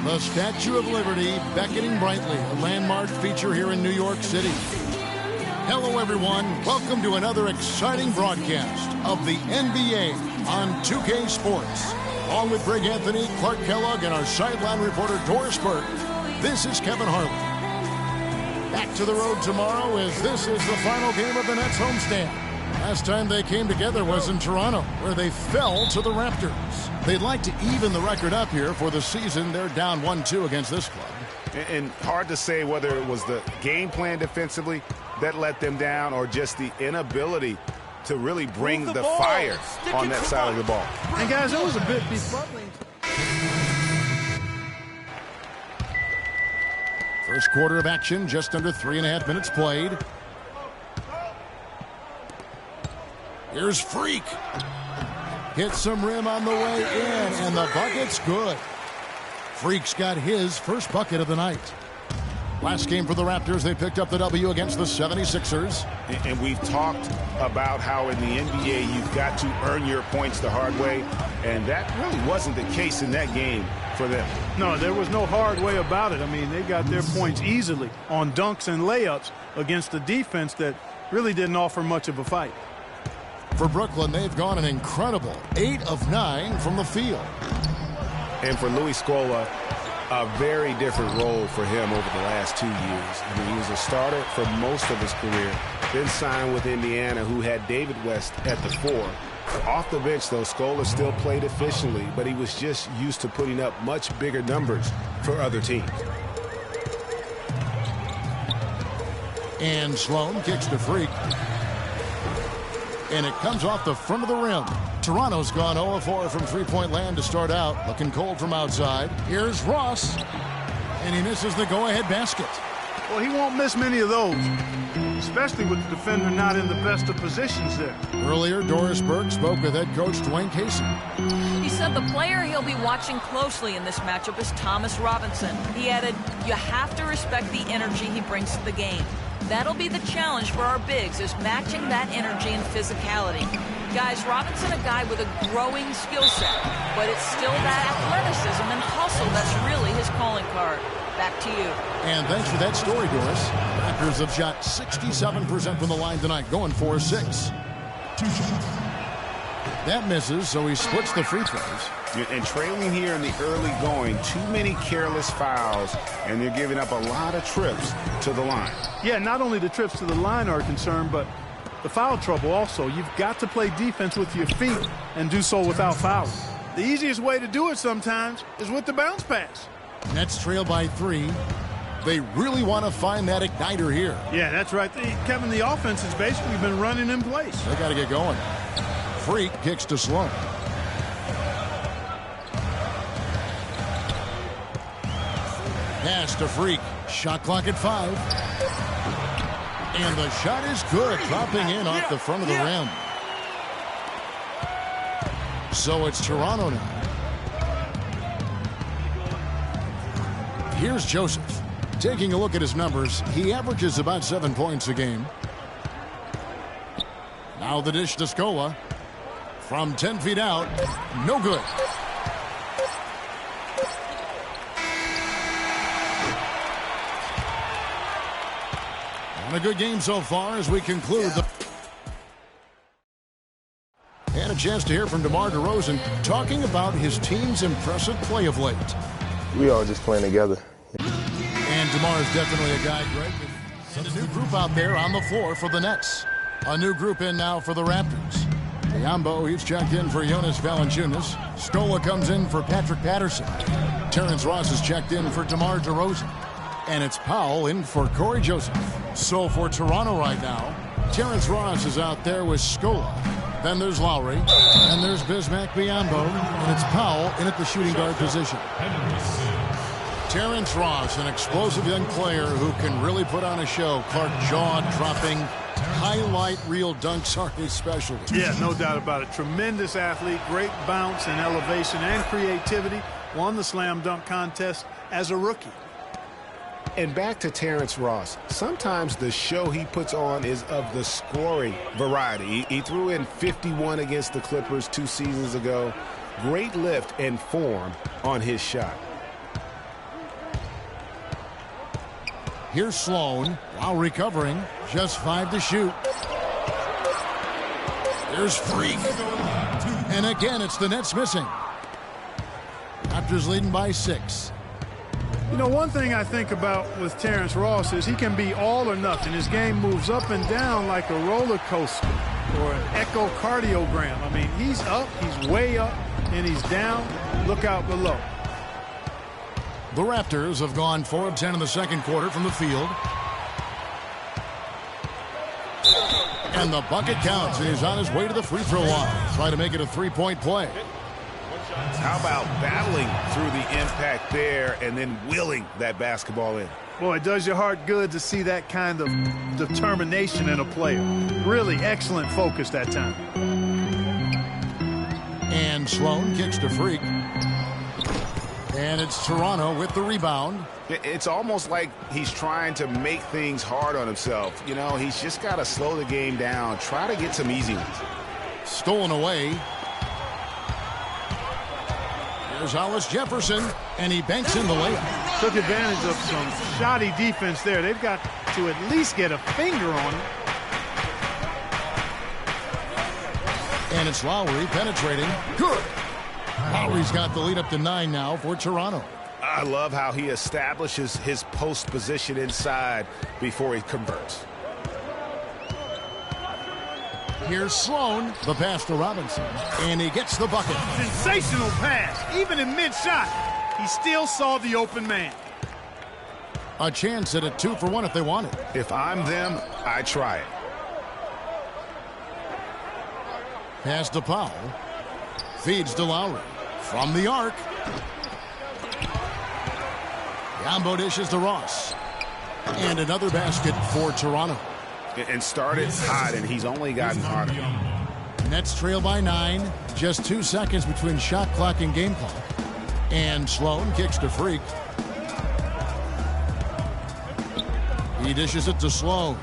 The Statue of Liberty beckoning brightly, a landmark feature here in New York City. Hello, everyone. Welcome to another exciting broadcast of the NBA on 2K Sports. Along with Greg Anthony, Clark Kellogg, and our sideline reporter, Doris Burke, this is Kevin Harlan. Back to the road tomorrow as this is the final game of the Nets homestand. Last time they came together was in Toronto, where they fell to the Raptors. They'd like to even the record up here for the season. They're down 1-2 against this club. And hard to say whether it was the game plan defensively that let them down or just the inability to really bring the fire on that side of the ball. And guys, it was a bit befuddling. First quarter of action, just under 3.5 minutes played. Here's Freak. Hits some rim on the way in, and the bucket's good. Freak's got his first bucket of the night. Last game for the Raptors, they picked up the W against the 76ers. And we've talked about how in the NBA you've got to earn your points the hard way, and that really wasn't the case in that game for them. No, there was no hard way about it. I mean, they got their points easily on dunks and layups against a defense that really didn't offer much of a fight. For Brooklyn, they've gone an incredible 8 of 9 from the field. And for Luis Scola, a very different role for him over the last 2 years. I mean, he was a starter for most of his career, then signed with Indiana, who had David West at the 4. Off the bench, though, Scola still played efficiently, but he was just used to putting up much bigger numbers for other teams. And Sloan kicks to Freak. And it comes off the front of the rim. Toronto's gone 0-4 from three-point land to start out. Looking cold from outside. Here's Ross. And he misses the go-ahead basket. Well, he won't miss many of those, especially with the defender not in the best of positions there. Earlier, Doris Burke spoke with head coach Dwayne Casey. He said the player he'll be watching closely in this matchup is Thomas Robinson. He added, you have to respect the energy he brings to the game. That'll be the challenge for our bigs, is matching that energy and physicality. Guys, Robinson, a guy with a growing skill set, but it's still that athleticism and hustle that's really his calling card. Back to you. And thanks for that story, Doris. Raptors have shot 67% from the line tonight, going 4-6. That misses, so he splits the free throws. And trailing here in the early going, too many careless fouls, and they're giving up a lot of trips to the line. Yeah, not only the trips to the line are concerned, but the foul trouble also. You've got to play defense with your feet and do so without fouling. The easiest way to do it sometimes is with the bounce pass. Nets trail by 3. They really want to find that igniter here. Yeah, that's right. Kevin, the offense has basically been running in place. They got to get going. Freak kicks to Sloan. Pass to Freak. Shot clock at 5. And the shot is good, dropping in off the front of the rim. So it's Toronto now. Here's Joseph. Taking a look at his numbers, he averages about 7 points a game. Now the dish to Scola. From 10 feet out, no good. And a good game so far as we conclude the... And a chance to hear from DeMar DeRozan talking about his team's impressive play of late. We all just playing together. And DeMar is definitely a guy, Greg. And a new group out there on the floor for the Nets. A new group in now for the Raptors. Biyombo, he's checked in for Jonas Valanciunas. Scola comes in for Patrick Patterson. Terrence Ross is checked in for DeMar DeRozan. And it's Powell in for Corey Joseph. So for Toronto right now, Terrence Ross is out there with Scola. Then there's Lowry. And there's Bismack Biyombo. And it's Powell in at the shooting guard position. Terrence Ross, an explosive young player who can really put on a show. Clark, jaw-dropping, highlight reel dunks are his specialty. Yeah, no doubt about it. Tremendous athlete, great bounce and elevation and creativity. Won the slam dunk contest as a rookie. And back to Terrence Ross. Sometimes the show he puts on is of the scoring variety. He threw in 51 against the Clippers 2 seasons ago. Great lift and form on his shot. Here's Sloan. Lowry covering. Just 5 to shoot. Here's Freak. And again, it's the Nets missing. Raptors leading by 6. You know, one thing I think about with Terrence Ross is he can be all or nothing. His game moves up and down like a roller coaster or an echocardiogram. I mean, he's up, he's way up, and he's down. Look out below. The Raptors have gone 4 of 10 in the second quarter from the field. And the bucket counts, and he's on his way to the free throw line. Try to make it a 3-point play. How about battling through the impact there and then willing that basketball in? Boy, it does your heart good to see that kind of determination in a player. Really excellent focus that time. And Sloan kicks to Freak. And it's Toronto with the rebound. It's almost like he's trying to make things hard on himself. You know, he's just got to slow the game down, try to get some easy ones. Stolen away. Here's Hollis Jefferson, and he banks in the layup. Took advantage of some shoddy defense there. They've got to at least get a finger on him. And it's Lowry penetrating. Good. Lowry's got the lead up to 9 now for Toronto. I love how he establishes his post position inside before he converts. Here's Sloan, the pass to Robinson, and he gets the bucket. Sensational pass. Even in mid-shot, he still saw the open man. A chance at a 2-for-1 if they want it. If I'm them, I try it. Pass to Powell. Feeds to Lowry. From the arc. Yambo dishes to Ross. And another basket for Toronto. And started hot, and he's only gotten hotter. Nets trail by 9. Just 2 seconds between shot clock and game clock. And Sloan kicks to Freak. He dishes it to Sloan.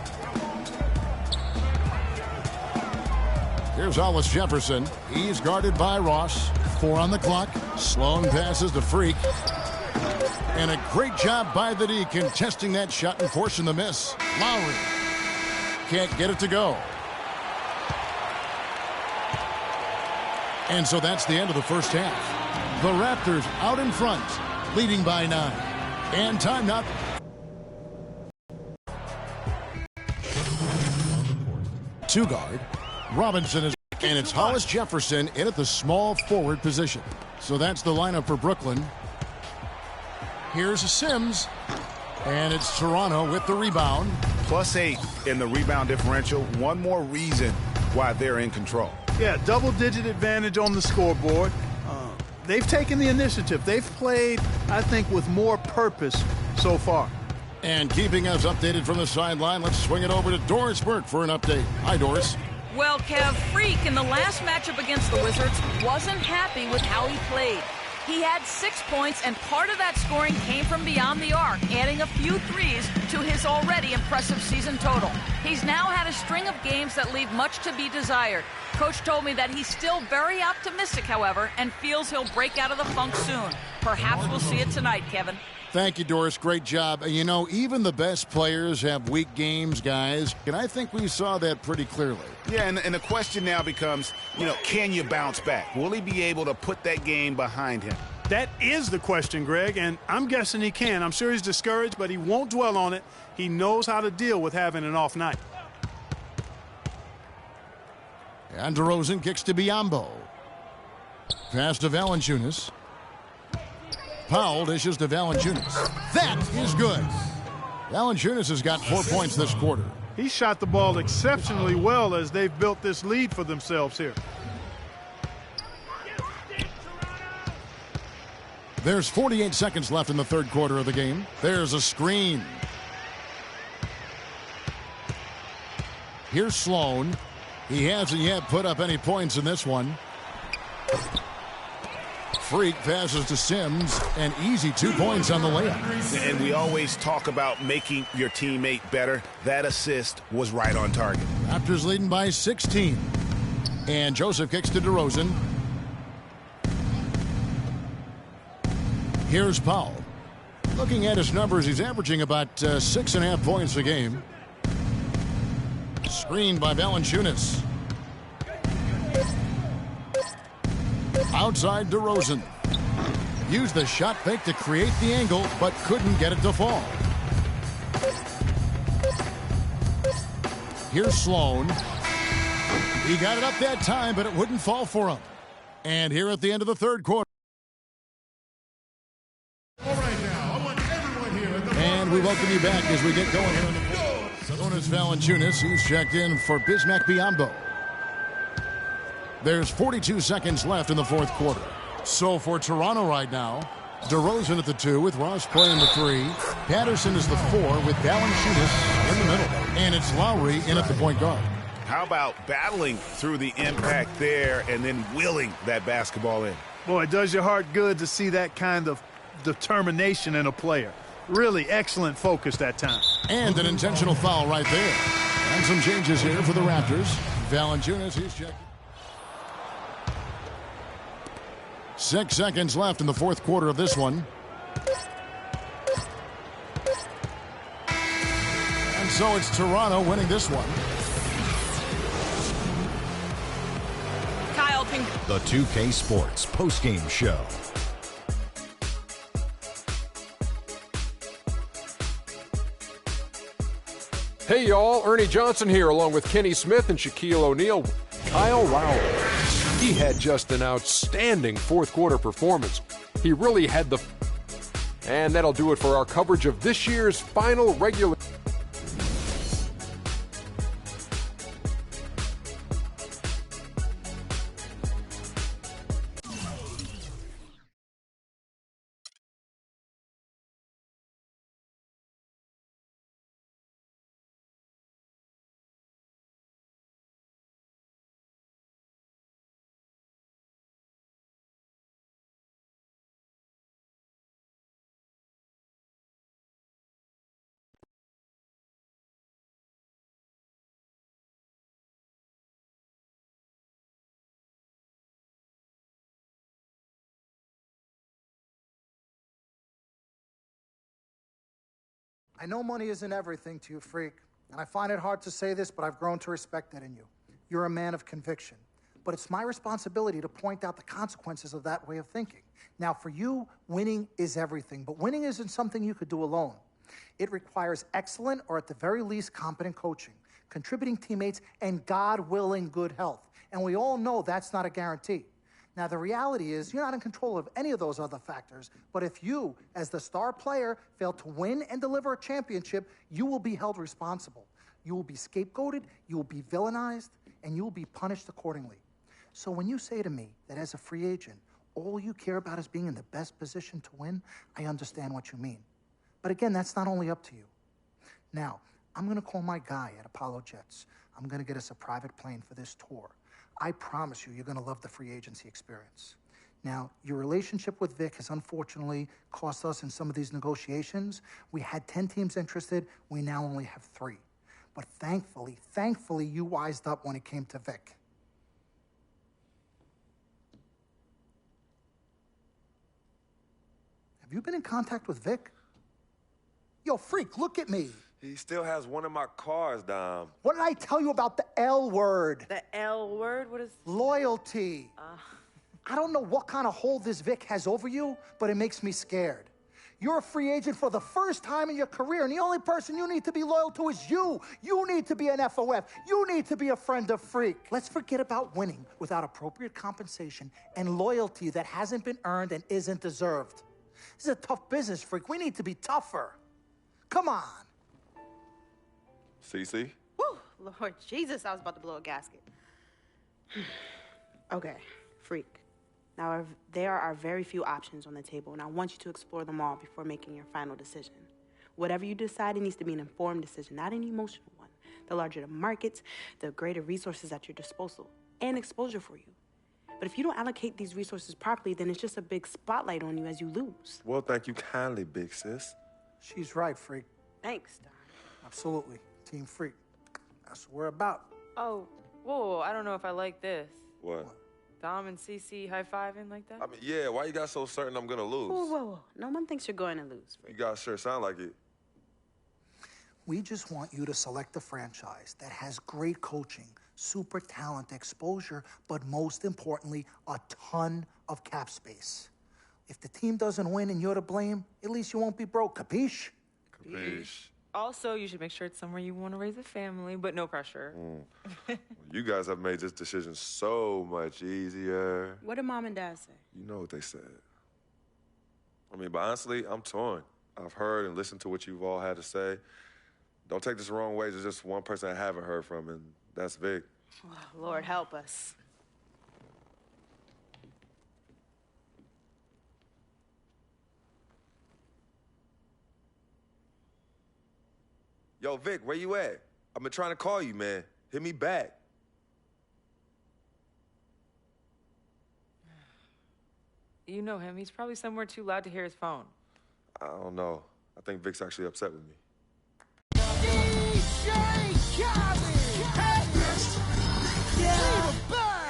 Here's Hollis Jefferson. He's guarded by Ross. 4 on the clock. Sloan passes to Freak. And a great job by the D contesting that shot and forcing the miss. Lowry can't get it to go. And so that's the end of the first half. The Raptors out in front, leading by 9. And time now. Two guard. Robinson is, and it's Hollis Jefferson in at the small forward position. So that's the lineup for Brooklyn. Here's Sims, and it's Toronto with the rebound. +8 in the rebound differential. One more reason why they're in control. Yeah, double-digit advantage on the scoreboard. They've taken the initiative. They've played, I think, with more purpose so far. And keeping us updated from the sideline, let's swing it over to Doris Burke for an update. Hi, Doris. Well, Kev, Freak in the last matchup against the Wizards wasn't happy with how he played. He had 6 points, and part of that scoring came from beyond the arc, adding a few threes to his already impressive season total. He's now had a string of games that leave much to be desired. Coach told me that he's still very optimistic, however, and feels he'll break out of the funk soon. Perhaps we'll see it tonight, Kevin. Thank you, Doris. Great job. You know, even the best players have weak games, guys. And I think we saw that pretty clearly. Yeah, and the question now becomes, you know, can you bounce back? Will he be able to put that game behind him? That is the question, Greg, and I'm guessing he can. I'm sure he's discouraged, but he won't dwell on it. He knows how to deal with having an off night. And DeRozan kicks to Biyombo. Pass to Valanciunas. Powell dishes to Valanciunas. That is good. Valanciunas has got 4 points this quarter. He shot the ball exceptionally well as they've built this lead for themselves here. There's 48 seconds left in the third quarter of the game. There's a screen. Here's Sloan. He hasn't yet put up any points in this one. Freak passes to Sims, and easy 2 points on the layup. And we always talk about making your teammate better. That assist was right on target. Raptors leading by 16. And Joseph kicks to DeRozan. Here's Powell. Looking at his numbers, he's averaging about 6.5 points a game. Screened by Valanciunas. Outside DeRozan. Used the shot fake to create the angle, but couldn't get it to fall. Here's Sloan. He got it up that time, but it wouldn't fall for him. And here at the end of the third quarter. All right, now, I want everyone here at the And we welcome you back as we get going here on the floor. Sabonis Valanciunas, he's checked in for Bismack Biyombo. There's 42 seconds left in the fourth quarter. So for Toronto right now, DeRozan at the 2 with Ross playing the 3. Patterson is the 4 with Valanciunas in the middle. And it's Lowry in at the point guard. How about battling through the impact there and then willing that basketball in? Boy, it does your heart good to see that kind of determination in a player. Really excellent focus that time. And an intentional foul right there. And some changes here for the Raptors. Valanciunas, he's checked. 6 seconds left in the fourth quarter of this one. And so it's Toronto winning this one. Kyle can... The 2K Sports postgame show. Hey, y'all. Ernie Johnson here, along with Kenny Smith and Shaquille O'Neal. Kyle Lowry. He had just an outstanding fourth quarter performance. He really had the... And that'll do it for our coverage of this year's final regular... I know money isn't everything to you, Freak, and I find it hard to say this, but I've grown to respect that in you. You're a man of conviction. But it's my responsibility to point out the consequences of that way of thinking. Now, for you, winning is everything, but winning isn't something you could do alone. It requires excellent, or at the very least, competent coaching, contributing teammates, and, God willing, good health. And we all know that's not a guarantee. Now, the reality is you're not in control of any of those other factors, but if you, as the star player, fail to win and deliver a championship, you will be held responsible. You will be scapegoated, you will be villainized, and you will be punished accordingly. So when you say to me that as a free agent, all you care about is being in the best position to win, I understand what you mean. But again, that's not only up to you. Now, I'm going to call my guy at Apollo Jets. I'm going to get us a private plane for this tour. I promise you're going to love the free agency experience. Now, your relationship with Vic has unfortunately cost us in some of these negotiations. We had 10 teams interested. We now only have 3. But thankfully, you wised up when it came to Vic. Have you been in contact with Vic? Yo, Freak, look at me. He still has one of my cars, Dom. What did I tell you about the L word? The L word? What is... Loyalty. I don't know what kind of hold this Vic has over you, but it makes me scared. You're a free agent for the first time in your career, and the only person you need to be loyal to is you. You need to be an FOF. You need to be a friend of Freak. Let's forget about winning without appropriate compensation and loyalty that hasn't been earned and isn't deserved. This is a tough business, Freak. We need to be tougher. Come on. CC? Whew, Lord Jesus, I was about to blow a gasket. Okay, Freak. Now, there are very few options on the table, and I want you to explore them all before making your final decision. Whatever you decide, it needs to be an informed decision, not an emotional one. The larger the markets, the greater resources at your disposal and exposure for you. But if you don't allocate these resources properly, then it's just a big spotlight on you as you lose. Well, thank you kindly, big sis. She's right, Freak. Thanks, Don. Absolutely. Team Freak. That's what we're about. Oh, whoa, I don't know if I like this. What? Dom and CC high-fiving like that? I mean, yeah, why you got so certain I'm gonna lose? Whoa. No one thinks you're going to lose. You guys sure sound like it. We just want you to select a franchise that has great coaching, super talent, exposure, but most importantly, a ton of cap space. If the team doesn't win and you're to blame, at least you won't be broke, capiche? Capiche. Also, you should make sure it's somewhere you want to raise a family, but no pressure. Well, you guys have made this decision so much easier. What did Mom and Dad say? You know what they said. I mean, but honestly, I'm torn. I've heard and listened to what you've all had to say. Don't take this the wrong way. There's just one person I haven't heard from, and that's Vic. Oh, Lord help us. Yo, Vic, where you at? I've been trying to call you, man. Hit me back. You know him. He's probably somewhere too loud to hear his phone. I don't know. I think Vic's actually upset with me.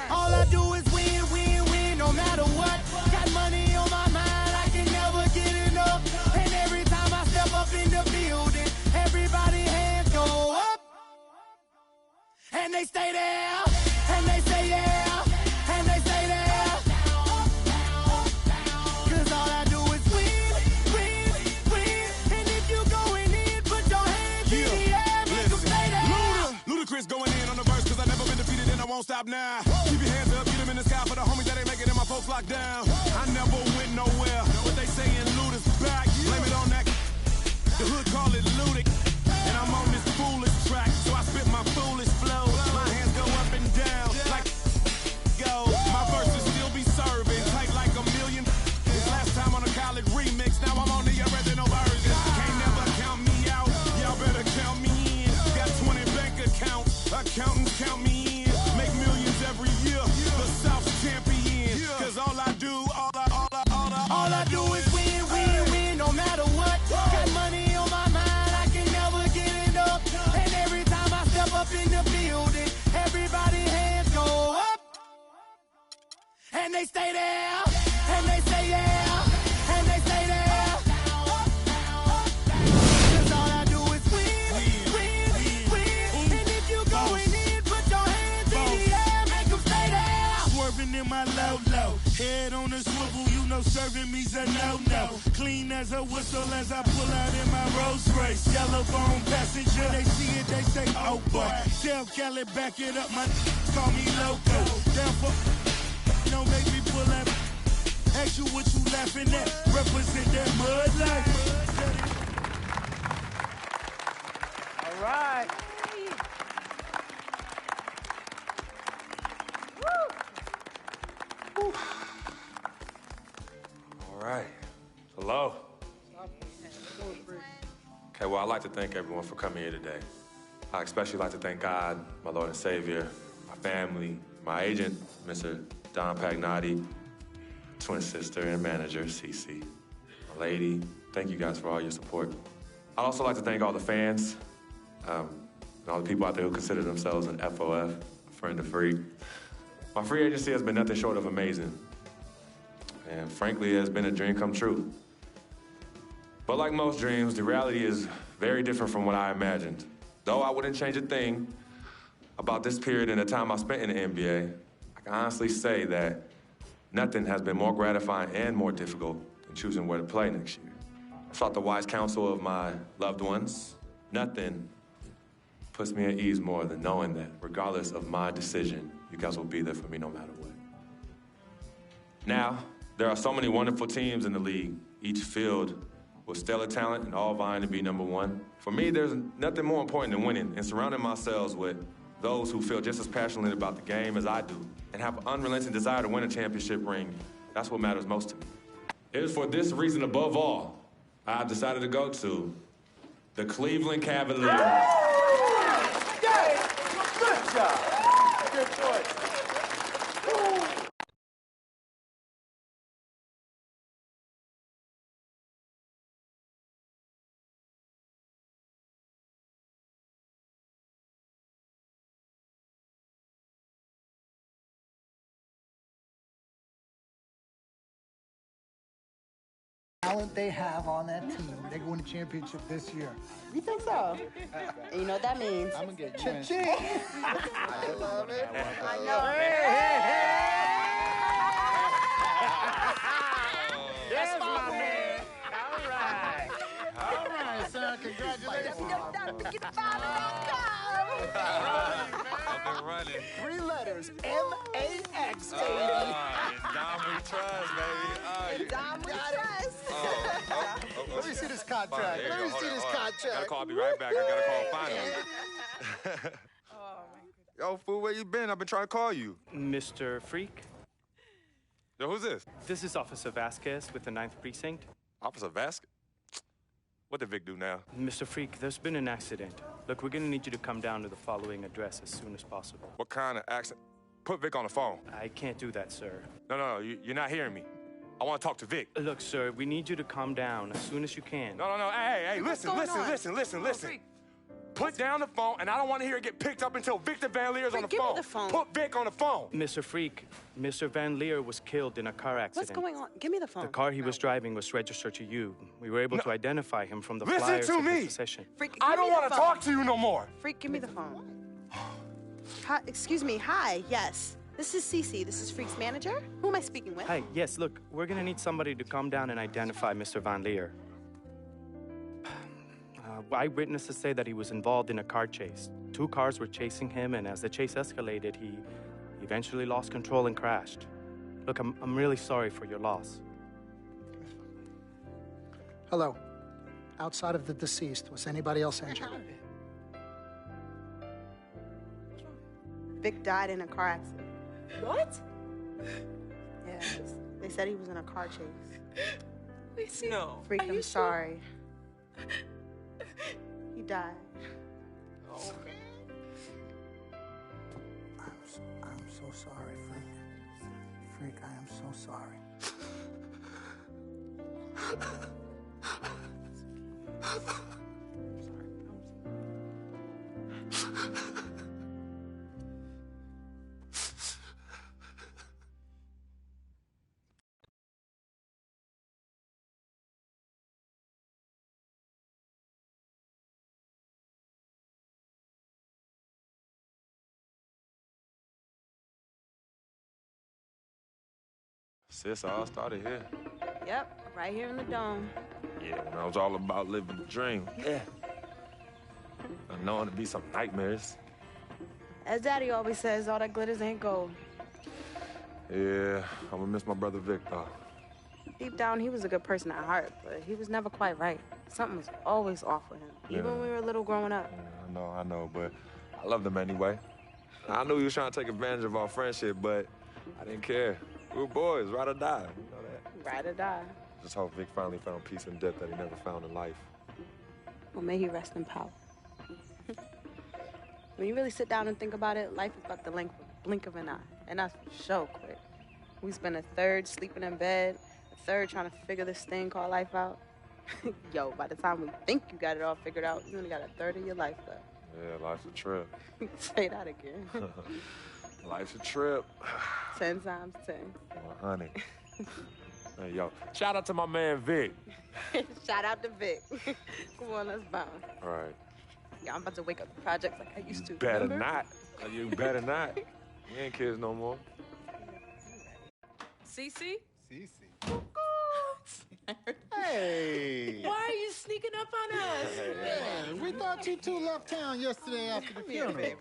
All I do is win, win, win, no matter what. Got money on my mind, I can never get enough. And every time I step up in the building, everybody hands go up. And they stay there, and they say yeah, and they stay there. Cause all I do is win, win, win. And if you going in, put your hands in the air, make them stay there. Ludacris going in on the verse, cause I never been defeated and I won't stop now. Keep your hands up, get them in the sky for the homies that ain't making it, my folks locked down. I never went nowhere, what they saying, Luda's back. Blame it on that, the hood call it Ludic. And I'm on this foolish track, so I spit my foolish flow. My hands go up and down, like go. My verses still be serving, tight like a million. This last time on a college remix, now I'm on the original version. Can't never count me out, y'all better count me in. Got 20 bank accounts, accountants count me in. Make millions every year, the South's champion. Cause all I do is win, win, win, no matter what. Got money on my mind, I can never get enough. And every time I step up in the building, everybody hands go up. And they stay there, and they say yeah, and they stay there. Cause all I do is win, win, win. And if you going in, put your hands in the air, make them stay there. swerving in my low, head on the swivel, you know serving me's a no-no. Clean as a whistle as I pull out in my Rolls Royce. Yellow bone passenger, they see it, they say, oh boy. Tell Kelly, back it up, my call me loco. Therefore, don't make me pull that. Ask you what you laughing at, represent that mud life. All right. All right. Hello. Okay, well, I'd like to thank everyone for coming here today. I especially like to thank God, my Lord and Savior, my family, my agent, Mr. Don Pagnotti, twin sister and manager, Cece, my lady. Thank you guys for all your support. I'd also like to thank all the fans, and all the people out there who consider themselves an FOF, a friend of free. My free agency has been nothing short of amazing. And frankly, it has been a dream come true. But like most dreams, the reality is very different from what I imagined. Though I wouldn't change a thing about this period and the time I spent in the NBA, I can honestly say that nothing has been more gratifying and more difficult than choosing where to play next year. I sought the wise counsel of my loved ones. Nothing puts me at ease more than knowing that regardless of my decision, you guys will be there for me no matter what. Now, there are so many wonderful teams in the league, each filled with stellar talent and all vying to be number one. For me, there's nothing more important than winning and surrounding myself with those who feel just as passionately about the game as I do and have an unrelenting desire to win a championship ring. That's what matters most to me. It is for this reason above all, I've decided to go to the Cleveland Cavaliers. Good job. Good choice. talent they have on that team, they're going to win the championship this year. You think so? And you know what that means? I'm gonna get Cha-ching. I love it. I know. That's my man. All right, son. Congratulations. I've been running. 3 letters. M-A-X, baby. Dom we trust, baby. Dom we trust. Let me see this contract. Let me see this contract. Gotta call. I'll be right back. I gotta call finally. Yo, fool, where you been? I've been trying to call you. Mr. Freak? Yo, who's this? This is Officer Vasquez with the 9th Precinct. Officer Vasquez? What did Vic do now? Mr. Freak, there's been an accident. Look, we're gonna need you to come down to the following address as soon as possible. What kind of accident? Put Vic on the phone. I can't do that, sir. No, you're not hearing me. I want to talk to Vic. Look, sir, we need you to calm down as soon as you can. No. Hey, listen. Put down the phone, and I don't want to hear it get picked up until Victor Van Leer's on the give phone. me the phone. Put Vic on the phone. Mr. Freak, Mr. Van Leer was killed in a car accident. What's going on? Give me the phone. The car he was driving was registered to you. We were able to identify him from the Listen flyers to of me. his possession. Freak, I don't want to talk to you no more. Freak, give me the phone. Hi, excuse me. Hi. Yes. This is Cece. This is Freak's manager. Who am I speaking with? Hi, yes, look, we're gonna need somebody to come down and identify Mr. Van Leer. Eyewitnesses say that he was involved in a car chase. 2 cars were chasing him, and as the chase escalated, he eventually lost control and crashed. Look, I'm really sorry for your loss. Hello. Outside of the deceased, was anybody else injured? Vic died in a car accident. What? Yeah, they said he was in a car chase. No. Freak, I'm sorry. He died. Oh, I'm so sorry, Freak. Freak, I am so sorry. Sis, all started here. Yep, right here in the dome. Yeah, man, I was all about living the dream. Yeah. And knowing to be some nightmares. As Daddy always says, all that glitters ain't gold. Yeah, I'm gonna miss my brother Vic, though. Deep down, he was a good person at heart, but he was never quite right. Something was always off with him, even when we were little growing up. Yeah, I know, but I loved him anyway. I knew he was trying to take advantage of our friendship, but I didn't care. We were boys, ride or die, you know that. Ride or die. Just hope Vic finally found peace and depth that he never found in life. Well, may he rest in power. When you really sit down and think about it, life is about the blink of an eye, and that's so quick. We spend a third sleeping in bed, a third trying to figure this thing called life out. Yo, by the time we think you got it all figured out, you only got a third of your life left. Yeah, life's a trip. Say that again. Life's a trip. 10 times 10. Well, honey. Hey, yo, shout out to my man Vic. Shout out to Vic. Come on, let's bounce. All right. Yeah, I'm about to wake up the projects like I used to. Better remember? not. You better not. You ain't kids no more. Cece? Cece. Hey. Why are you sneaking up on us? Yeah, we thought you two left town yesterday after the funeral.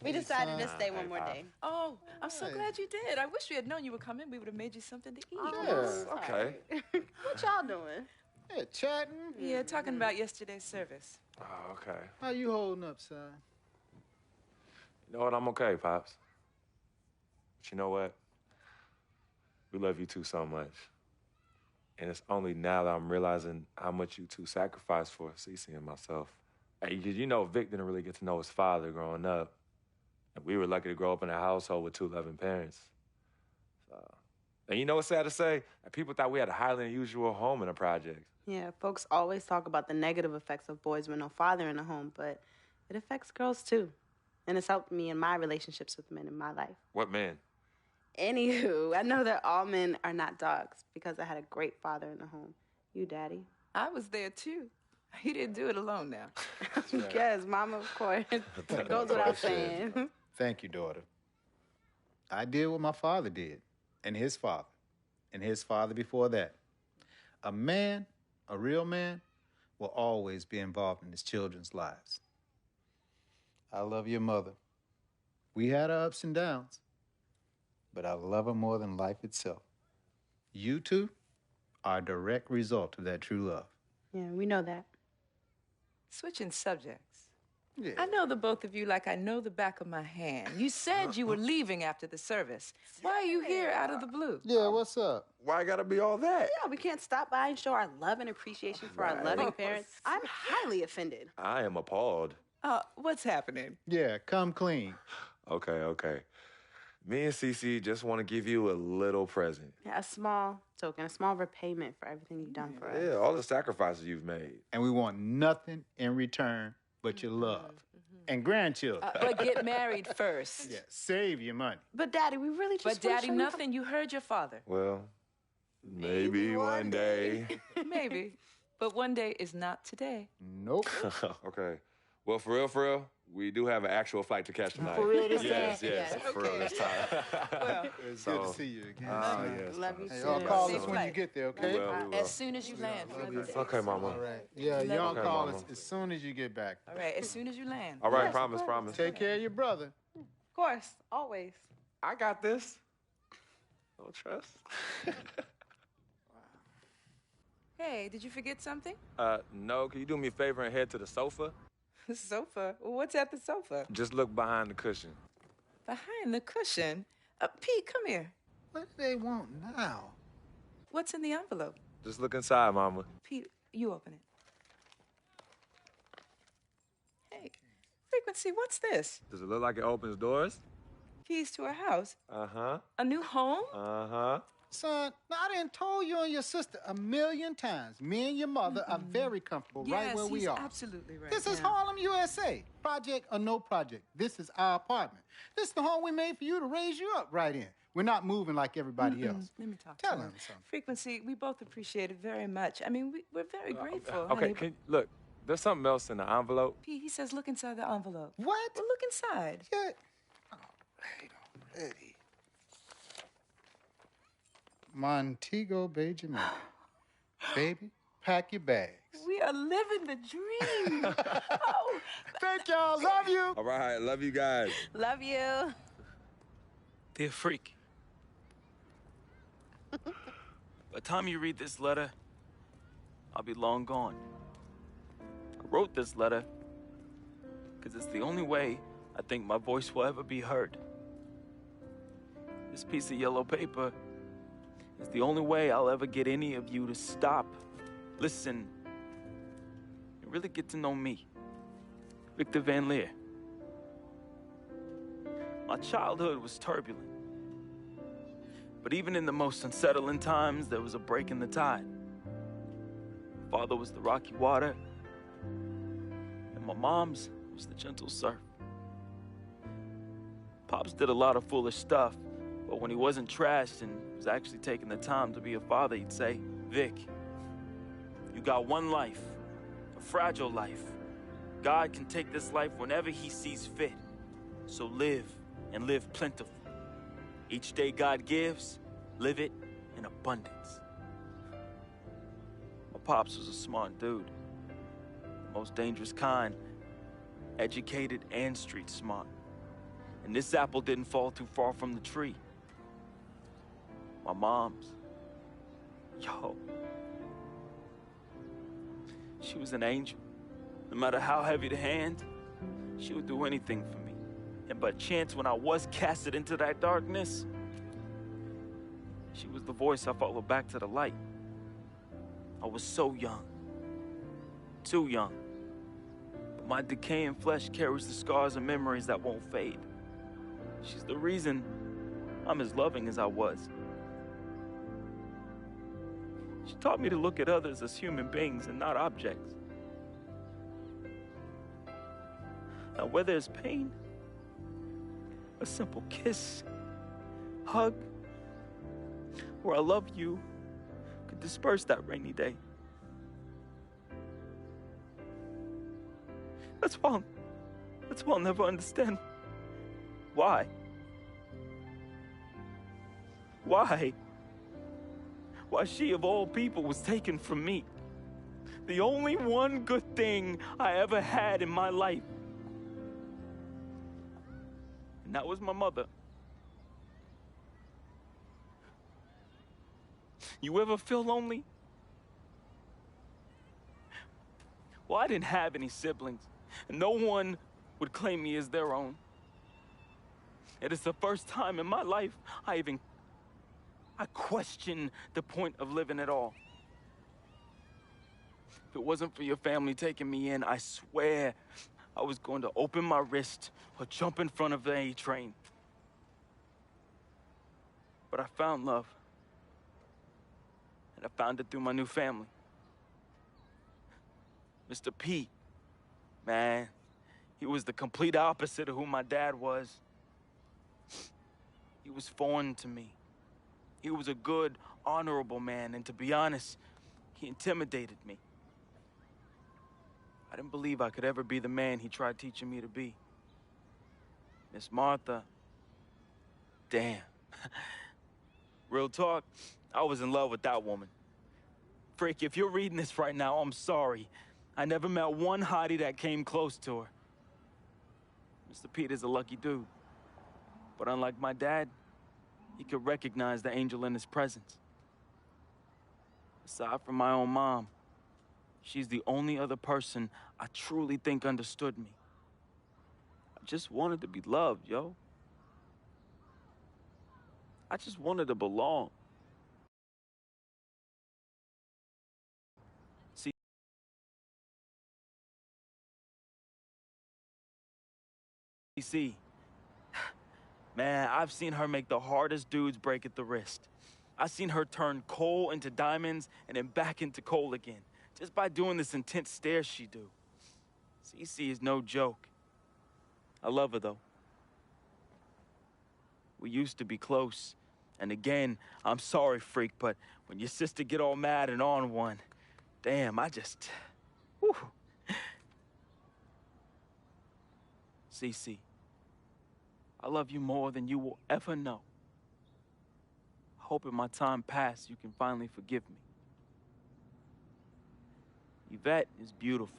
We decided to stay one more day. Oh, I'm so glad you did. I wish we had known you would come in. We would have made you something to eat. Oh, Okay. What y'all doing? Yeah, chatting. Yeah, talking about yesterday's service. Oh, okay. How you holding up, son? You know what? I'm okay, Pops. But you know what? We love you two so much. And it's only now that I'm realizing how much you two sacrificed for Cece and myself. Hey, you know, Vic didn't really get to know his father growing up. And we were lucky to grow up in a household with 2 loving parents. And you know what's sad to say? People thought we had a highly unusual home in the project. Yeah, folks always talk about the negative effects of boys with no father in the home, but it affects girls too. And it's helped me in my relationships with men in my life. What man? Anywho, I know that all men are not dogs because I had a great father in the home. You, Daddy. I was there, too. He didn't do it alone now. Yes, Mama, of course. It goes without saying. Thank you, daughter. I did what my father did, and his father before that. A man, a real man, will always be involved in his children's lives. I love your mother. We had our ups and downs, but I love her more than life itself. You two are a direct result of that true love. Yeah, we know that. Switching subjects. Yeah. I know the both of you like I know the back of my hand. You said you were leaving after the service. Why are you here out of the blue? Yeah, what's up? Why gotta be all that? Yeah, we can't stop by and show our love and appreciation for our loving parents. I'm highly offended. I am appalled. What's happening? Yeah, come clean. Okay. Me and Cece just want to give you a little present. Yeah, a small token, a small repayment for everything you've done for us. Yeah, all the sacrifices you've made. And we want nothing in return but your love. And grandchildren. But get married first. Yeah, save your money. But, Daddy, we really just But, Daddy, nothing. You heard your father. Well, maybe one day. Maybe. But one day is not today. Nope. Okay. Well, for real, we do have an actual flight to catch tonight. For real this Yes, time? yes, for real this time. Well, It's good to see you again. Yes. Love you, Hey, too. y'all call Safe us when flight. you get there, okay? We will. As soon as you land. Okay, Mama. All right. Yeah, y'all Okay, call Mama. us as soon as you get back. All right, as soon as you land. All right, Yes, promise. Take care of your brother. Of course, always. I got this. Don't trust. Hey, did you forget something? No, can you do me a favor and head to the sofa? The sofa? What's at the sofa? Just look behind the cushion. Behind the cushion? Pete, come here. What do they want now? What's in the envelope? Just look inside, Mama. Pete, you open it. Hey, Frequency, what's this? Does it look like it opens doors? Keys to a house? Uh-huh. A new home? Uh-huh. Son, now I done told you and your sister 1,000,000 times. Me and your mother are very comfortable right where we he's are. Absolutely right. This is yeah. Harlem, USA. Project or no project. This is our apartment. This is the home we made for you to raise you up right in. We're not moving like everybody else. Let me talk Tell to him something. Frequency, we both appreciate it very much. I mean, we're very grateful. Okay, honey. look, there's something else in the envelope. Pete, he says look inside the envelope. What? Well, look inside. Yeah. Already. Montego Bay, Jamaica. Baby, pack your bags. We are living the dream. Oh. Thank y'all. Love you. All right, love you guys. Love you. Dear Freak, by the time you read this letter, I'll be long gone. I wrote this letter because it's the only way I think my voice will ever be heard. This piece of yellow paper is the only way I'll ever get any of you to stop, listen, and really get to know me, Victor Van Leer. My childhood was turbulent, but even in the most unsettling times, there was a break in the tide. My father was the rocky water, and my mom's was the gentle surf. Pops did a lot of foolish stuff, but when he wasn't trashed and was actually taking the time to be a father, he'd say, Vic, you got one life, a fragile life. God can take this life whenever he sees fit. So live, and live plentiful. Each day God gives, live it in abundance. My pops was a smart dude, the most dangerous kind, educated and street smart. And this apple didn't fall too far from the tree. My mom's, she was an angel. No matter how heavy the hand, she would do anything for me. And by chance, when I was casted into that darkness, she was the voice I followed back to the light. I was so young, too young. But my decaying flesh carries the scars and memories that won't fade. She's the reason I'm as loving as I was. She taught me to look at others as human beings and not objects. Now, where there's pain, a simple kiss, hug, or I love you could disperse that rainy day. That's why I'll never understand. Why? Why? Why she, of all people, was taken from me. The only one good thing I ever had in my life. And that was my mother. You ever feel lonely? Well, I didn't have any siblings, and no one would claim me as their own. It is the first time in my life I question the point of living at all. If it wasn't for your family taking me in, I swear I was going to open my wrist or jump in front of a train. But I found love. And I found it through my new family. Mr. P, man, he was the complete opposite of who my dad was. He was foreign to me. He was a good, honorable man, and to be honest, he intimidated me. I didn't believe I could ever be the man he tried teaching me to be. Miss Martha, damn. Real talk, I was in love with that woman. Frick, if you're reading this right now, I'm sorry. I never met one hottie that came close to her. Mr. Peter's a lucky dude. But unlike my dad, he could recognize the angel in his presence. Aside from my own mom, she's the only other person I truly think understood me. I just wanted to be loved, yo. I just wanted to belong. See, man, I've seen her make the hardest dudes break at the wrist. I've seen her turn coal into diamonds and then back into coal again, just by doing this intense stare she do. Cece is no joke. I love her, though. We used to be close. And again, I'm sorry, freak, but when your sister get all mad and on one, damn, I just... Whew. Cece, I love you more than you will ever know. I hope in my time past you can finally forgive me. Yvette is beautiful.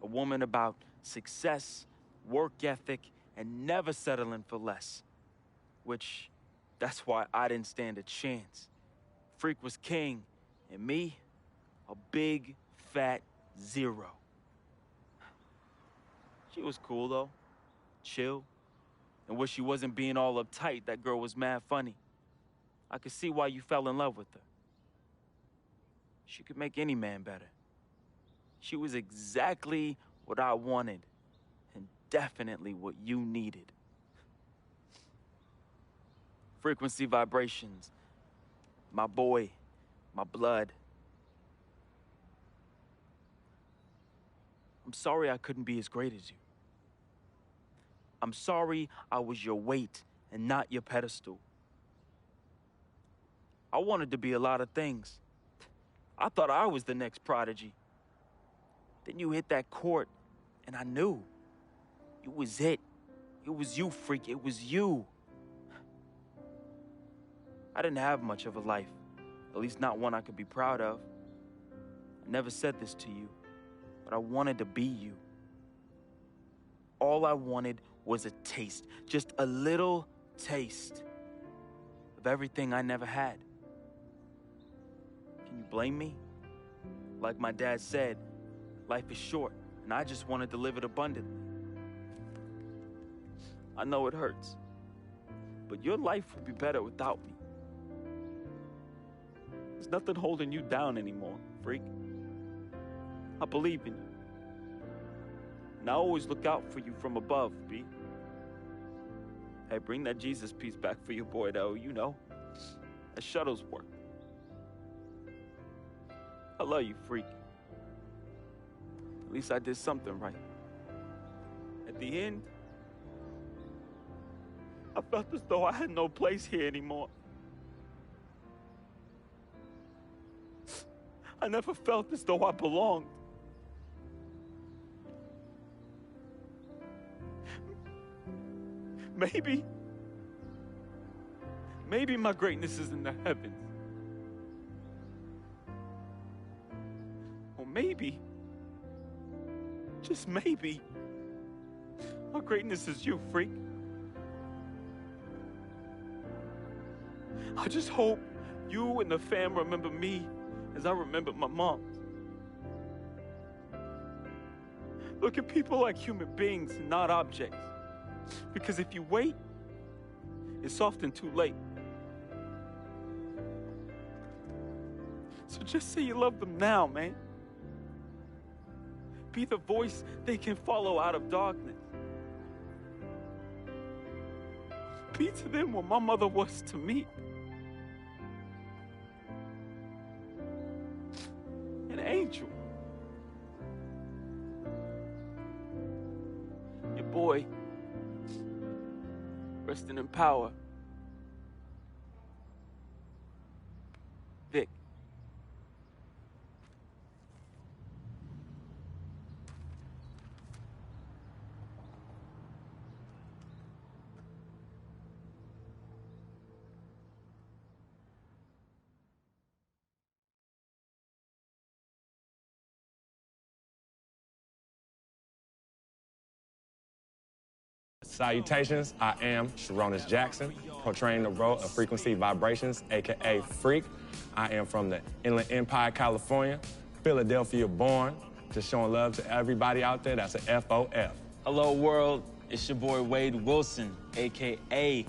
A woman about success, work ethic, and never settling for less. Which, that's why I didn't stand a chance. Freak was king, and me, a big, fat zero. She was cool, though. Chill. And when she wasn't being all uptight, that girl was mad funny. I could see why you fell in love with her. She could make any man better. She was exactly what I wanted, and definitely what you needed. Frequency vibrations. My boy. My blood. I'm sorry I couldn't be as great as you. I'm sorry I was your weight and not your pedestal. I wanted to be a lot of things. I thought I was the next prodigy. Then you hit that court, and I knew. It was it. It was you, freak. It was you. I didn't have much of a life, at least not one I could be proud of. I never said this to you, but I wanted to be you. All I wanted was a taste, just a little taste of everything I never had. Can you blame me? Like my dad said, life is short, and I just wanted to live it abundantly. I know it hurts, but your life would be better without me. There's nothing holding you down anymore, freak. I believe in you. And I always look out for you from above, B. Hey, bring that Jesus piece back for your boy, though, you know. That shuttle's work. I love you, freak. At least I did something right. At the end, I felt as though I had no place here anymore. I never felt as though I belonged. Maybe my greatness is in the heavens. Or maybe, just maybe, my greatness is you, freak. I just hope you and the fam remember me as I remember my mom. Look at people like human beings, not objects. Because if you wait, it's often too late. So just say you love them now, man. Be the voice they can follow out of darkness. Be to them what my mother was to me. An angel. Your boy, resting in power. Vic. Salutations, I am Sharonis Jackson, portraying the role of Frequency Vibrations, aka Freak. I am from the Inland Empire, California, Philadelphia born, just showing love to everybody out there. That's an FOF. Hello world, it's your boy Wade Wilson, aka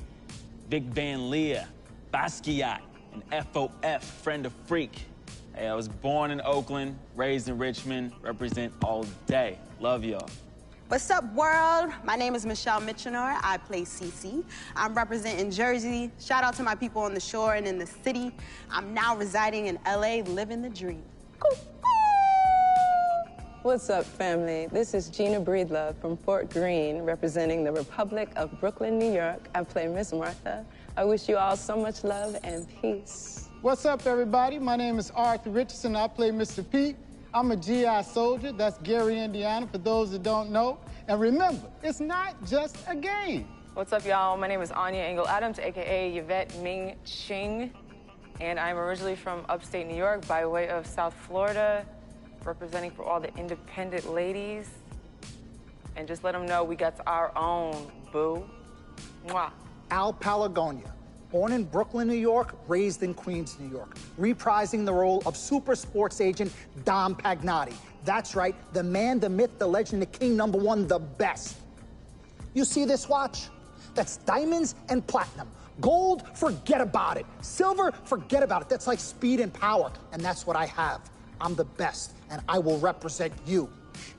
Big Van Leah, Basquiat, and FOF, friend of Freak. Hey, I was born in Oakland, raised in Richmond, represent all day. Love y'all. What's up, world? My name is Michelle Mitchenor. I play Cece. I'm representing Jersey. Shout out to my people on the shore and in the city. I'm now residing in LA, living the dream. What's up, family? This is Gina Breedlove from Fort Greene, representing the Republic of Brooklyn, New York. I play Miss Martha. I wish you all so much love and peace. What's up, everybody? My name is Arthur Richardson. I play Mr. Pete. I'm a GI soldier. That's Gary, Indiana, for those that don't know. And remember, it's not just a game. What's up, y'all? My name is Anya Engel Adams, a.k.a. Yvette Ming Ching, and I'm originally from upstate New York by way of South Florida, representing for all the independent ladies. And just let them know we got our own, boo. Mwah. Al Palagonia, born in Brooklyn, New York, raised in Queens, New York, reprising the role of super sports agent Dom Pagnotti. That's right, the man, the myth, the legend, the king, #1, the best. You see this watch? That's diamonds and platinum. Gold, forget about it. Silver, forget about it. That's like speed and power, and that's what I have. I'm the best, and I will represent you.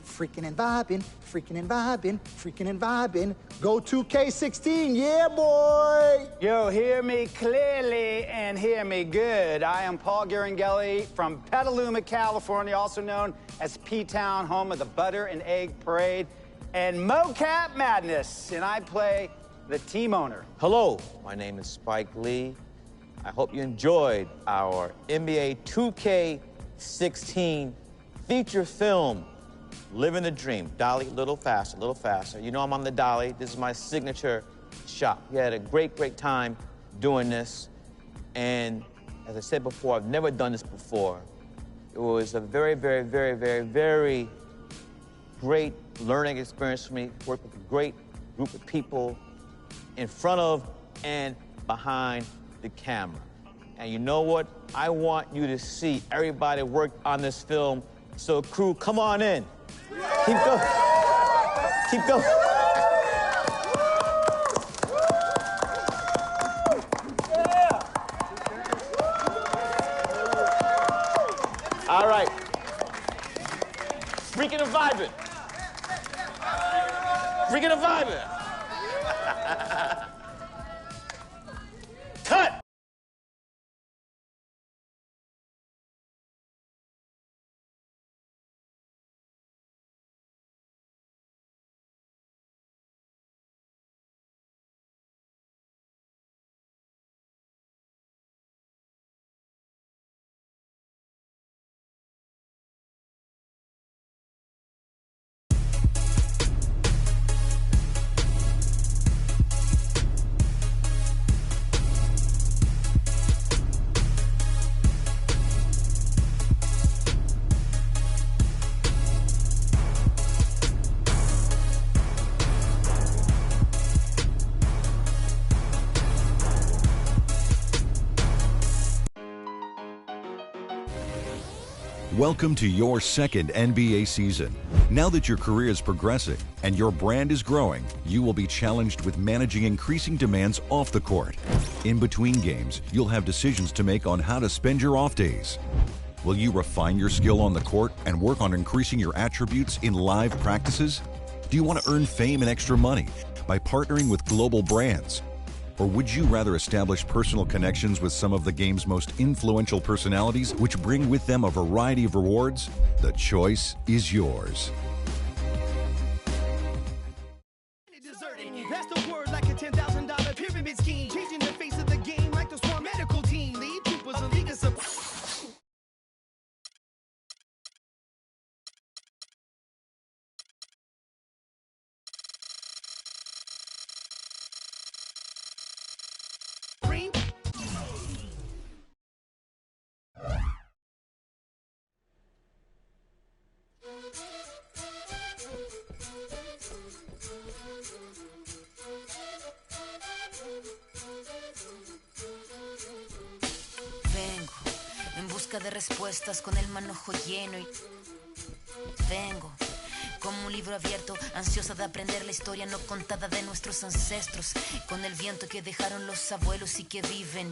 Freaking and vibing, freaking and vibing, freaking and vibing. Go 2K16, yeah, boy! Yo, hear me clearly and hear me good. I am Paul Garanghelli from Petaluma, California, also known as P-Town, home of the Butter and Egg Parade and Mocap Madness, and I play the team owner. Hello, my name is Spike Lee. I hope you enjoyed our NBA 2K16 feature film, Living the Dream. Dolly, a little faster, a little faster. You know I'm on the dolly. This is my signature shot. We had a great, great time doing this. And as I said before, I've never done this before. It was a very, very, very, very, very great learning experience for me. Worked with a great group of people in front of and behind the camera. And you know what? I want you to see everybody worked on this film. So crew, come on in. Keep going. Keep going. All right. Freaking and vibing. Freaking and vibing. Cut. Welcome to your second NBA season. Now that your career is progressing and your brand is growing, you will be challenged with managing increasing demands off the court. In between games, you'll have decisions to make on how to spend your off days. Will you refine your skill on the court and work on increasing your attributes in live practices? Do you want to earn fame and extra money by partnering with global brands? Or would you rather establish personal connections with some of the game's most influential personalities, which bring with them a variety of rewards? The choice is yours. That's the word like a $10,000 pyramid scheme, changing the face of the game like the Swarm medical team. Lead troopers, a league of De respuestas con el manojo lleno y vengo como un libro abierto, ansiosa de aprender la historia no contada de nuestros ancestros, con el viento que dejaron los abuelos y que viven.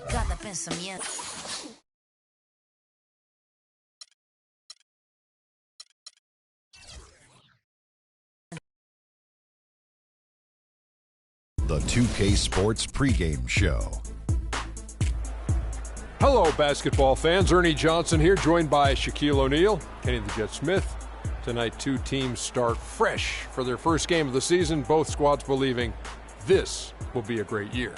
Cada pensamiento. The 2K Sports pregame show. Hello, basketball fans. Ernie Johnson here, joined by Shaquille O'Neal, Kenny the Jet Smith. Tonight, two teams start fresh for their first game of the season, both squads believing this will be a great year.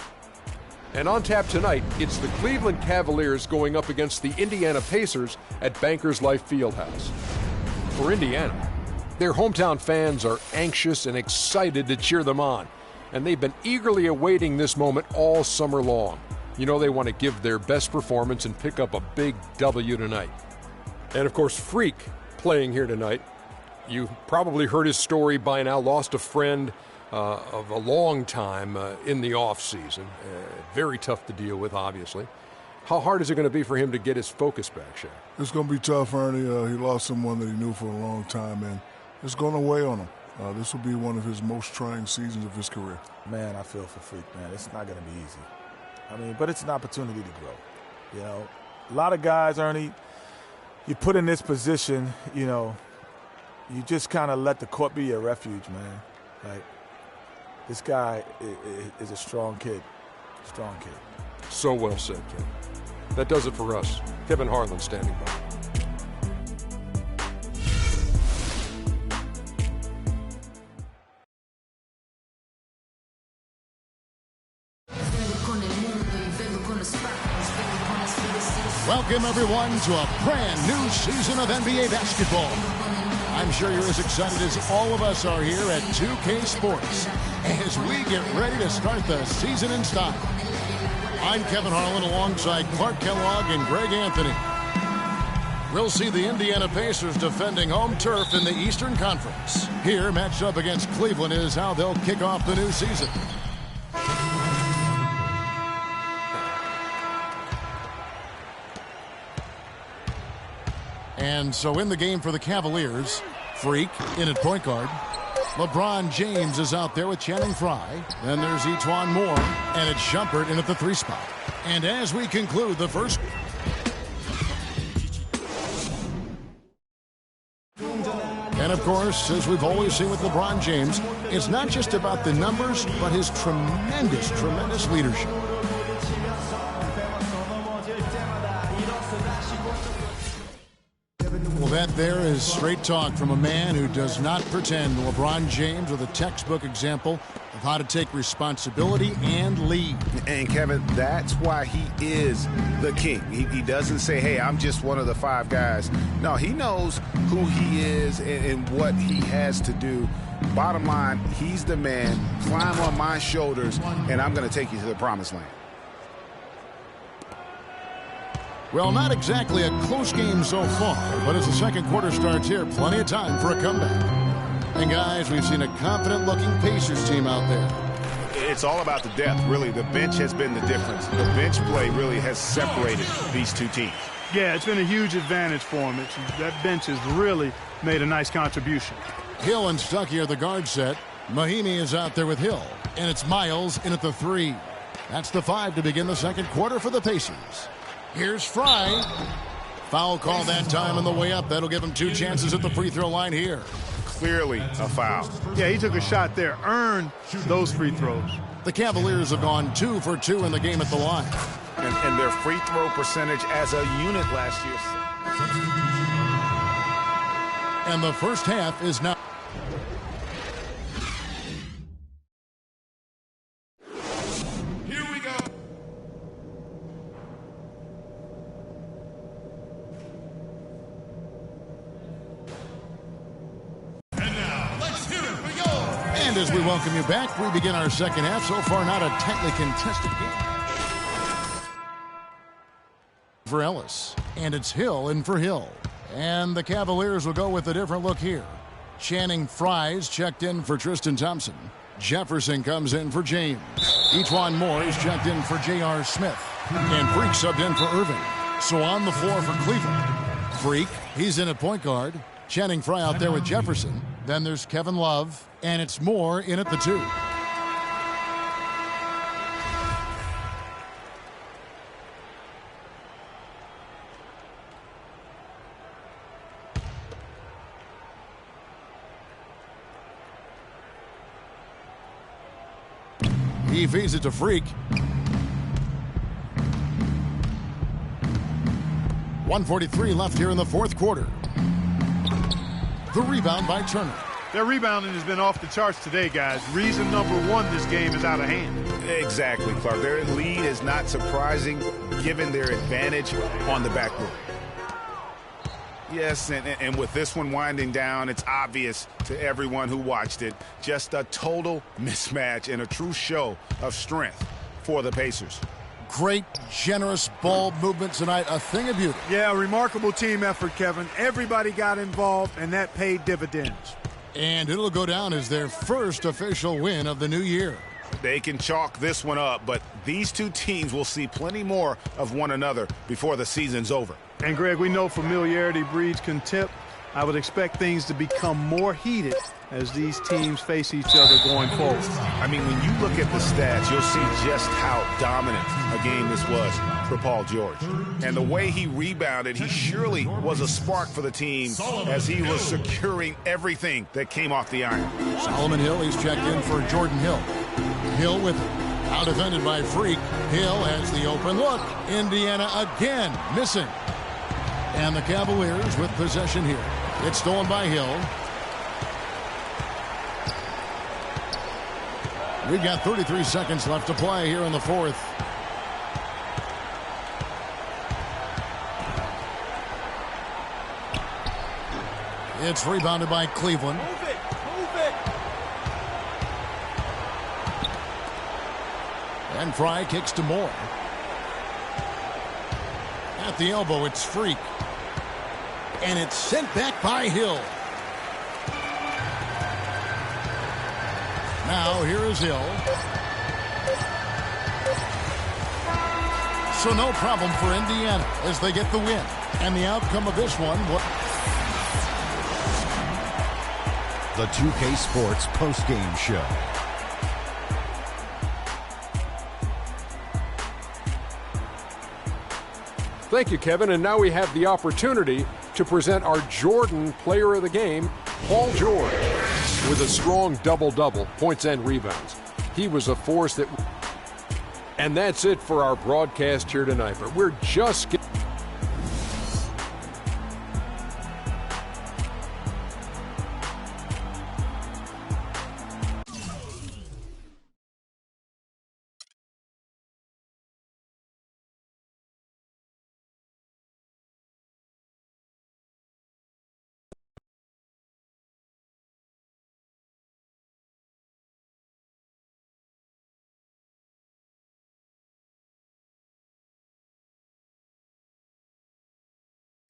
And on tap tonight, it's the Cleveland Cavaliers going up against the Indiana Pacers at Bankers Life Fieldhouse. For Indiana, their hometown fans are anxious and excited to cheer them on, and they've been eagerly awaiting this moment all summer long. You know they want to give their best performance and pick up a big W tonight. And of course, Freak playing here tonight. You probably heard his story by now, lost a friend of a long time in the offseason. Very tough to deal with, obviously. How hard is it going to be for him to get his focus back, Shaq? It's going to be tough, Ernie. He lost someone that he knew for a long time, and it's going to weigh on him. This will be one of his most trying seasons of his career. Man, I feel for Freak, man. It's not going to be easy. I mean, but it's an opportunity to grow. You know, a lot of guys, Ernie, you put in this position, you know, you just kind of let the court be your refuge, man. Like, this guy is a strong kid. Strong kid. So well said, Ken. That does it for us. Kevin Harlan standing by. Welcome, everyone, to a brand new season of NBA basketball. I'm sure you're as excited as all of us are here at 2K Sports as we get ready to start the season in style. I'm Kevin Harlan alongside Clark Kellogg and Greg Anthony. We'll see the Indiana Pacers defending home turf in the Eastern Conference. Here, matched up against Cleveland, is how they'll kick off the new season. And so in the game for the Cavaliers, Freak in at point guard. LeBron James is out there with Channing Frye. Then there's E'Twaun Moore, and it's Shumpert in at the 3 spot. And as we conclude the first... And, of course, as we've always seen with LeBron James, it's not just about the numbers, but his tremendous leadership. Well, that there is straight talk from a man who does not pretend. LeBron James with a textbook example of how to take responsibility and lead. And, Kevin, that's why he is the king. He doesn't say, hey, I'm just one of the 5 guys. No, he knows who he is and what he has to do. Bottom line, he's the man. Climb on my shoulders, and I'm going to take you to the promised land. Well, not exactly a close game so far, but as the second quarter starts here, plenty of time for a comeback. And, guys, we've seen a confident-looking Pacers team out there. It's all about the depth, really. The bench has been the difference. The bench play really has separated these two teams. Yeah, it's been a huge advantage for them. That bench has really made a nice contribution. Hill and Stuckey are the guard set. Mahinmi is out there with Hill, and it's Miles in at the 3. That's the 5 to begin the second quarter for the Pacers. Here's Frye. Foul call that time on the way up. That'll give him 2 chances at the free throw line here. Clearly a foul. Yeah, he took a shot there, earned those free throws. The Cavaliers have gone 2 for 2 in the game at the line. And their free throw percentage as a unit last year. And the first half is now. Here we go. And now, let's hear it for yours. And as we welcome you back, we begin our second half. So far, not a tightly contested game for Ellis. And it's Hill in for Hill. And the Cavaliers will go with a different look here. Channing Frye's checked in for Tristan Thompson. Jefferson comes in for James. E'Twaun Moore is checked in for J.R. Smith. And Freak subbed in for Irving. So on the floor for Cleveland. Freak, he's in at point guard. Channing Frye out there with Jefferson. Then there's Kevin Love. And it's Moore in at the 2. He feeds it to Freak. 1:43 left here in the fourth quarter. The rebound by Turner. Their rebounding has been off the charts today, guys. Reason number 1, this game is out of hand. Exactly, Clark. Their lead is not surprising given their advantage on the backboard. Yes, and with this one winding down, it's obvious to everyone who watched it. Just a total mismatch and a true show of strength for the Pacers. Great, generous ball movement tonight. A thing of beauty. Yeah, a remarkable team effort, Kevin. Everybody got involved, and that paid dividends. And it'll go down as their first official win of the new year. They can chalk this one up, but these two teams will see plenty more of one another before the season's over. And, Greg, we know familiarity breeds contempt. I would expect things to become more heated as these teams face each other going forward. I mean, when you look at the stats, you'll see just how dominant a game this was for Paul George. And the way he rebounded, he surely was a spark for the team as he was securing everything that came off the iron. Solomon Hill, he's checked in for Jordan Hill. Hill with it. Out defended by Freak. Hill has the open look. Indiana again missing. And the Cavaliers with possession here. It's stolen by Hill. We've got 33 seconds left to play here in the fourth. It's rebounded by Cleveland. Move it. And Frye kicks to Moore. At the elbow, it's Freak. And it's sent back by Hill. Now, here is Hill. So no problem for Indiana as they get the win. And the outcome of this one... the 2K Sports postgame show. Thank you, Kevin. And now we have the opportunity to present our Jordan Player of the Game, Paul George, with a strong double-double, points and rebounds. He was a force that... And that's it for our broadcast here tonight. But we're just getting...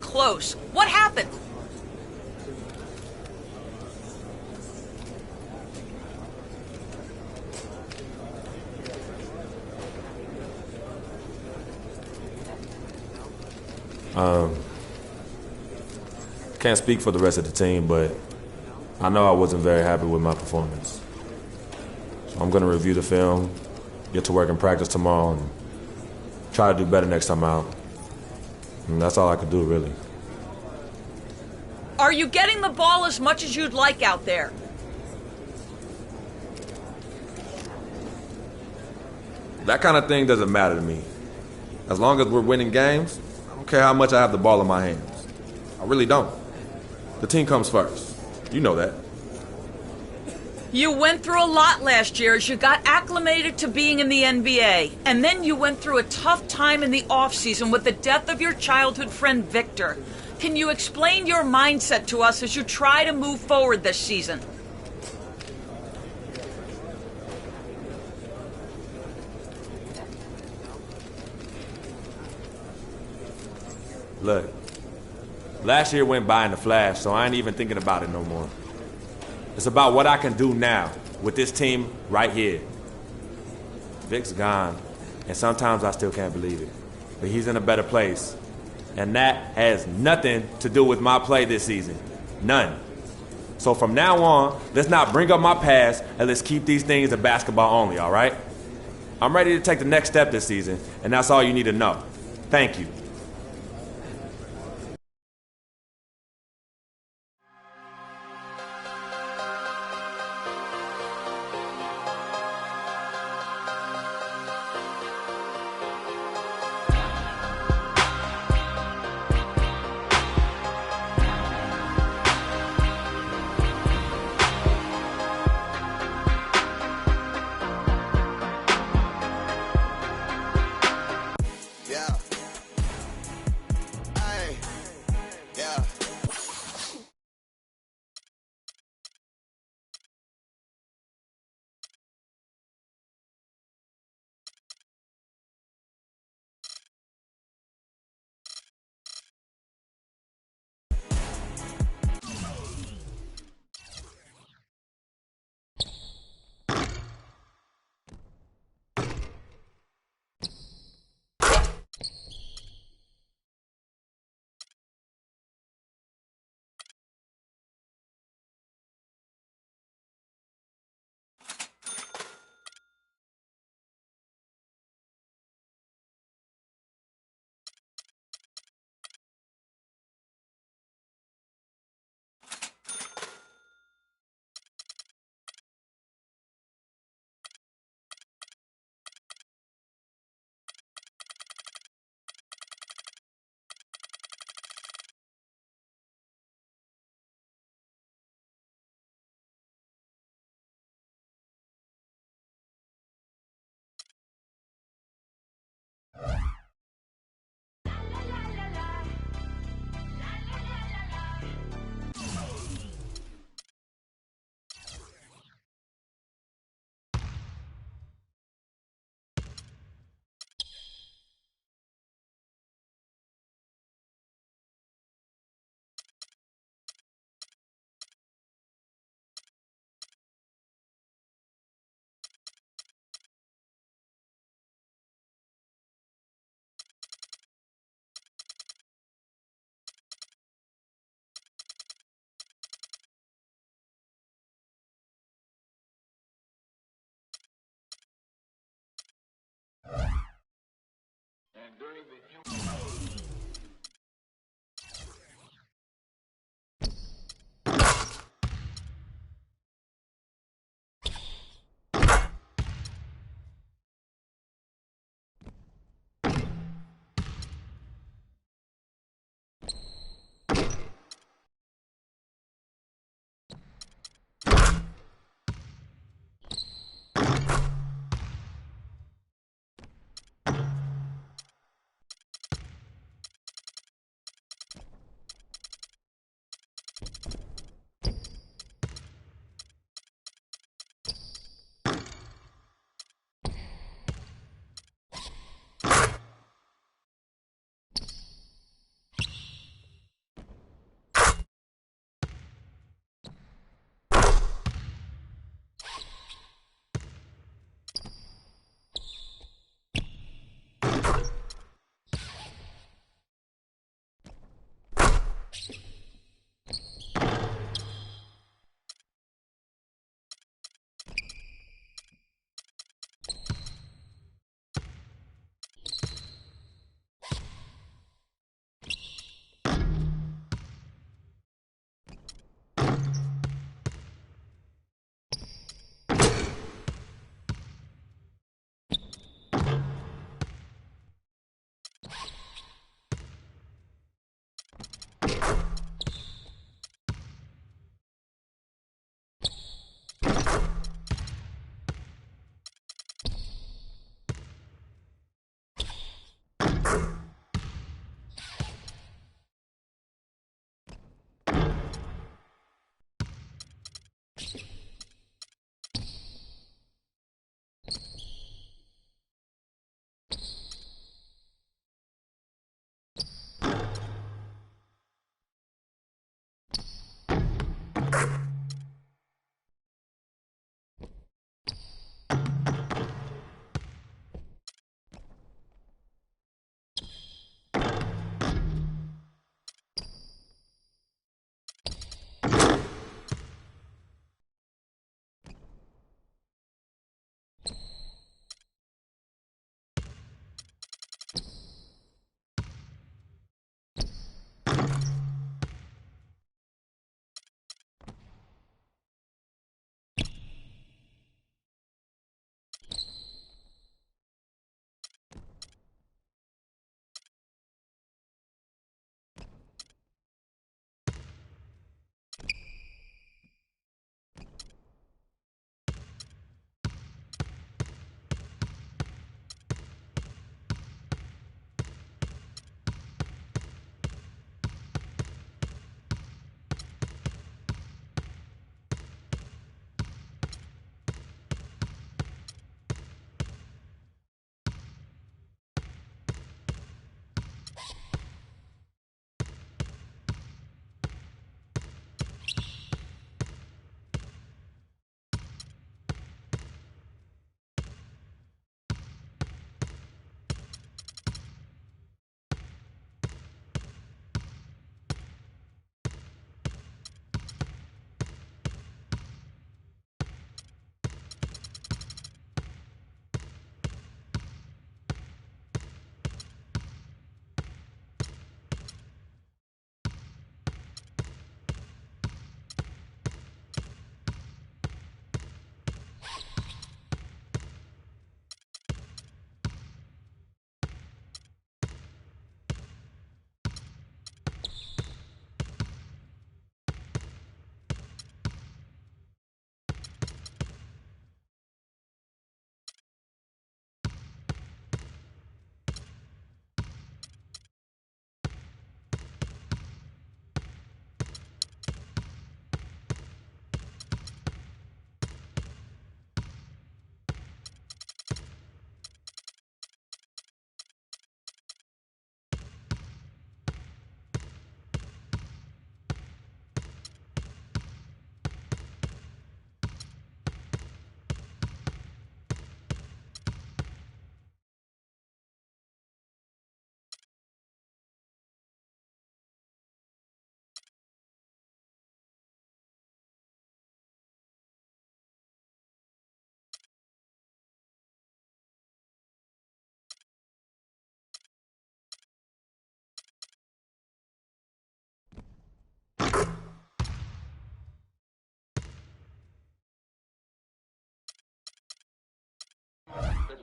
Close. What happened? Can't speak for the rest of the team, but I know I wasn't very happy with my performance. So I'm going to review the film, get to work in practice tomorrow, and try to do better next time out. And that's all I could do, really. Are you getting the ball as much as you'd like out there? That kind of thing doesn't matter to me. As long as we're winning games, I don't care how much I have the ball in my hands. I really don't. The team comes first. You know that. You went through a lot last year as you got acclimated to being in the NBA. And then you went through a tough time in the offseason with the death of your childhood friend, Victor. Can you explain your mindset to us as you try to move forward this season? Look, last year went by in a flash, so I ain't even thinking about it no more. It's about what I can do now with this team right here. Vic's gone, and sometimes I still can't believe it. But he's in a better place. And that has nothing to do with my play this season. None. So from now on, let's not bring up my past, and let's keep these things in basketball only, all right? I'm ready to take the next step this season, and that's all you need to know. Thank you.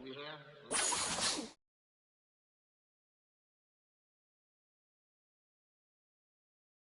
we have.